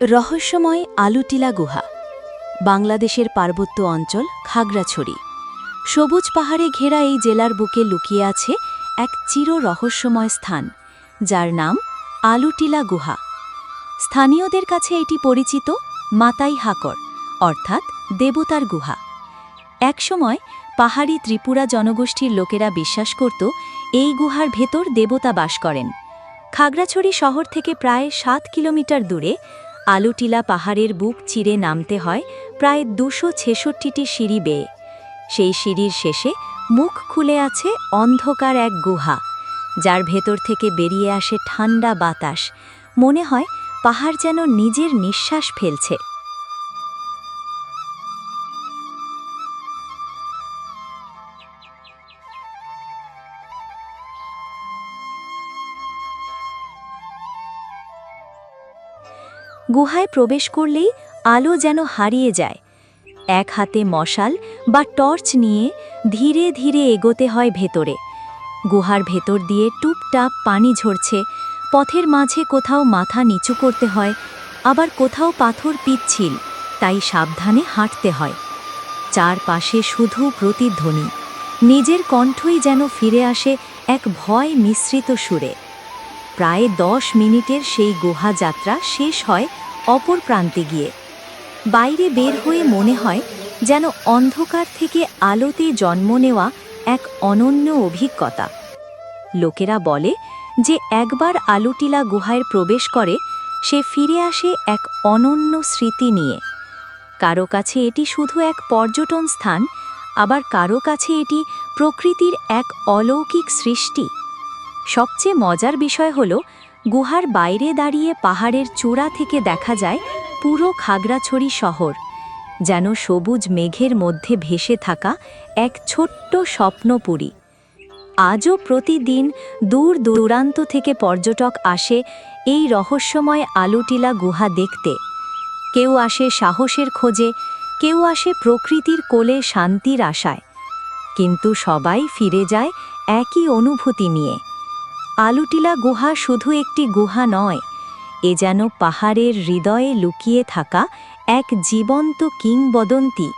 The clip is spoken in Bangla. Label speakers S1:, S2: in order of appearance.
S1: রহস্যময় আলুটিলা গুহা বাংলাদেশের পার্বত্য অঞ্চল খাগড়াছড়ি। সবুজ পাহাড়ে ঘেরা এই জেলার বুকে লুকিয়ে আছে এক চির রহস্যময় স্থান, যার নাম আলুটিলা গুহা। স্থানীয়দের কাছে এটি পরিচিত মাতাই হাকর, অর্থাৎ দেবতার গুহা। একসময় পাহাড়ি ত্রিপুরা জনগোষ্ঠীর লোকেরা বিশ্বাস করত এই গুহার ভেতর দেবতা বাস করেন। খাগড়াছড়ি শহর থেকে প্রায় 7 কিলোমিটার দূরে আলুটিলা পাহাড়ের বুক চিরে নামতে হয় প্রায় 266টি সিঁড়ি বেয়ে। সেই সিঁড়ির শেষে মুখ খুলে আছে অন্ধকার এক গুহা, যার ভেতর থেকে বেরিয়ে আসে ঠান্ডা বাতাস। মনে হয় পাহাড় যেন নিজের নিঃশ্বাস ফেলছে। গুহায় প্রবেশ করলেই আলো যেন হারিয়ে যায়। এক হাতে মশাল বা টর্চ নিয়ে ধীরে ধীরে এগোতে হয় ভেতরে। গুহার ভেতর দিয়ে টুপটাপ পানি ঝরছে, পথের মাঝে কোথাও মাথা নিচু করতে হয়, আবার কোথাও পাথর পিচ্ছিল, তাই সাবধানে হাঁটতে হয়। চারপাশে শুধু প্রতিধ্বনি, নিজের কণ্ঠই যেন ফিরে আসে এক ভয় মিশ্রিত সুরে। প্রায় 10 মিনিটের সেই গুহা যাত্রা শেষ হয় অপর প্রান্তে গিয়ে। বাইরে বের হয়ে মনে হয় যেন অন্ধকার থেকে আলোতে জন্ম নেওয়া এক অনন্য অভিজ্ঞতা। লোকেরা বলে যে একবার আলুটিলা গুহায় প্রবেশ করে সে ফিরে আসে এক অনন্য স্মৃতি নিয়ে। কারো কাছে এটি শুধু এক পর্যটন স্থান, আবার কারো কাছে এটি প্রকৃতির এক অলৌকিক সৃষ্টি। সবচেয়ে মজার বিষয় হল, গুহার বাইরে দাঁড়িয়ে পাহাড়ের চূড়া থেকে দেখা যায় পুরো খাগড়াছড়ি শহর, যেন সবুজ মেঘের মধ্যে ভেসে থাকা এক ছোট্ট স্বপ্নপুরী। আজও প্রতিদিন দূর দূরান্ত থেকে পর্যটক আসে এই রহস্যময় আলুটিলা গুহা দেখতে। কেউ আসে সাহসের খোঁজে, কেউ আসে প্রকৃতির কোলে শান্তির আশায়, কিন্তু সবাই ফিরে যায় একই অনুভূতি নিয়ে। আলুটিলা গুহা শুধু একটি গুহা নয়, এ যেন পাহাড়ের হৃদয়ে লুকিয়ে থাকা এক জীবন্ত কিংবদন্তি।